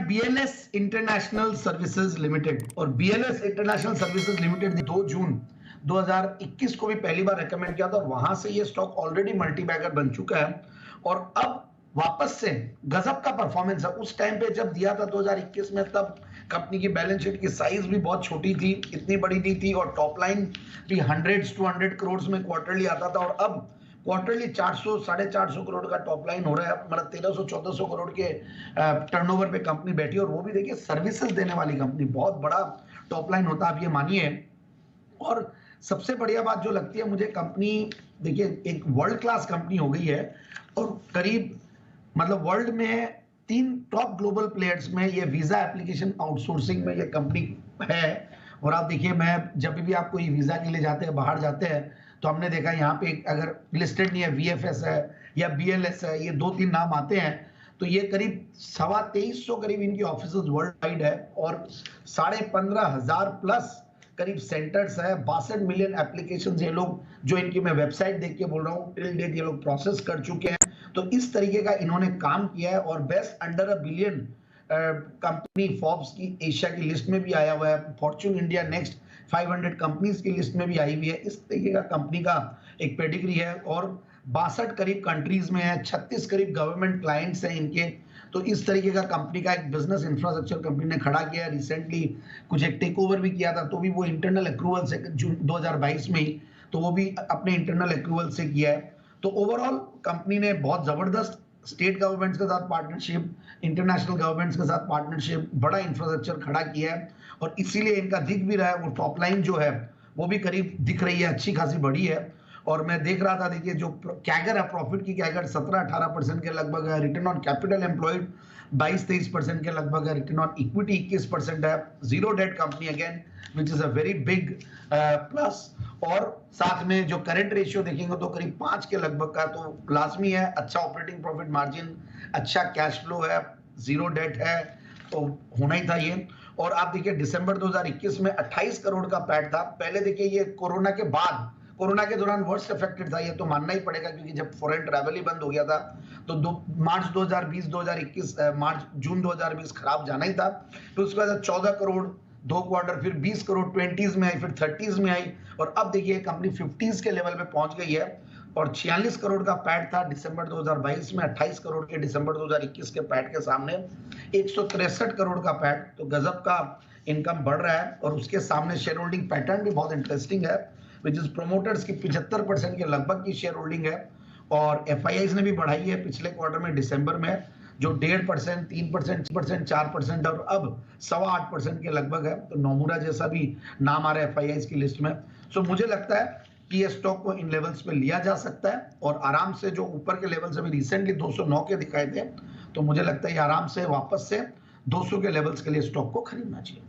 BLS international services limited, और BLS international services limited 2 जून 2021 को भी पहली बार रेकमेंड किया था और वहां से ये स्टॉक ऑलरेडी मल्टी बैगर बन चुका है और अब वापस से गजब का परफॉर्मेंस है। उस टाइम पे जब दिया था 2021 में, तब कंपनी की बैलेंस शीट की साइज भी बहुत छोटी थी, इतनी बड़ी नहीं थी, और टॉप लाइन भी 100 करोड़ में क्वार्टरली आता था, और अब क्वार्टरली 400 450 करोड़ का टॉप लाइन हो रहा है। मतलब 1300-1400 करोड़ के टर्नओवर पे कंपनी बैठी है, और वो भी देखिए सर्विसेज देने वाली कंपनी, बहुत बड़ा टॉप लाइन होता है, आप ये मानिए। और सबसे बढ़िया बात जो लगती है मुझे, कंपनी देखिए एक वर्ल्ड क्लास कंपनी हो गई है, और करीब मतलब वर्ल्ड में 3 टॉप ग्लोबल प्लेयर्स में ये वीजा एप्लीकेशन आउटसोर्सिंग में ये कंपनी है। और आप देखिए, मैं जब भी आप कोई वीजा के लिए जाते हैं, बाहर जाते हैं, तो हमने देखा यहाँ पे अगर लिस्टेड नहीं है, VFS है या BLS है, ये 2-3 नाम आते हैं, तो ये करीब 2350 करीब इनकी ऑफिसेज वर्ल्ड वाइड है, और 15,500 प्लस करीब सेंटर्स है, 62 मिलियन एप्लीकेशंस ये लोग, जो इनकी मैं वेबसाइट देख के बोल रहा हूँ, टिल डेट ये लोग प्रोसेस कर चुके हैं। तो इस तरीके का इन्होंने काम किया है, और best under $1 billion company Forbes की एशिया की लिस्ट में भी आया हुआ है, फॉर्च्यून इंडिया नेक्स्ट 500 कंपनीज की लिस्ट में भी आई हुई है। इस तरीके का कंपनी का एक पेडिग्री है, और 62 करीब कंट्रीज में है, 36 करीब गवर्नमेंट क्लाइंट्स हैं इनके। तो इस तरीके का कंपनी का एक बिजनेस इंफ्रास्ट्रक्चर कंपनी ने खड़ा किया है। रिसेंटली कुछ एक टेक ओवर भी किया था, तो भी वो इंटरनल अप्रूवल से जून 2022 में ही, तो वो भी अपने इंटरनल अप्रूवल से किया है। तो ओवरऑल कंपनी ने बहुत जबरदस्त स्टेट गवर्नमेंट्स के साथ पार्टनरशिप, इंटरनेशनल गवर्नमेंट्स के साथ पार्टनरशिप, बड़ा इंफ्रास्ट्रक्चर खड़ा किया है, और इसीलिए इनका दिख भी रहा है। वो टॉप लाइन जो है वो भी करीब दिख रही है, अच्छी खासी बड़ी है। और मैं देख रहा था, देखिए जो कैगर है, प्रॉफिट की कैगर 17-18% के लगभग है, रिटर्न ऑन कैपिटल एम्प्लॉयड 22-23% के लगभग है, रिटर्न ऑन इक्विटी 21% है, zero debt company again, which is a very big plus. और साथ में जो करंट रेशियो देखेंगे तो करीब 5 के लगभग का, तो लाजमी है, अच्छा ऑपरेटिंग प्रॉफिट मार्जिन, अच्छा कैश फ्लो है, जीरो डेट है, तो होना ही था ये। और आप देखिए दिसंबर 2021 में 28 करोड़ का पैट था। पहले देखिए ये कोरोना के बाद, कोरोना के दौरान वर्स्ट अफेक्टेड था, ये तो मानना ही पड़ेगा, क्योंकि जब फॉरेन ट्रैवल ही बंद हो गया था, तो मार्च 2020 मार्च जून 2020 खराब जाना ही था। तो उसके बाद 14 करोड़ 2 क्वार्टर, फिर 20 करोड़ 20s में आई, फिर 30s में आई, और अब देखिए कंपनी 50s के लेवल पे पहुंच गई है। और 46 करोड़ का पैट था दिसंबर 2022 में, 28 करोड़ के दिसंबर 2021 के पैट के सामने 163 करोड़ का पैट, तो गजब का इनकम बढ़ रहा है। और उसके सामने शेयर होल्डिंग पैटर्न भी बहुत इंटरेस्टिंग है, विच इज प्रोमोटर्स की 75% के लगभग की शेयर होल्डिंग है, और FIIs ने भी बढ़ाई है पिछले क्वार्टर में, दिसंबर में, जो 1.5%, 3%, 4%, और अब 8.25% के लगभग है। तो नोमुरा जैसा भी नाम आ रहा है FIIs की लिस्ट में। सो मुझे लगता है कि ये स्टॉक को इन लेवल्स पे लिया जा सकता है, और आराम से जो ऊपर के लेवल्स अभी रिसेंटली 209 के दिखाए थे, तो मुझे लगता है ये आराम से वापस से 200 के लेवल्स के लिए स्टॉक को खरीदना चाहिए।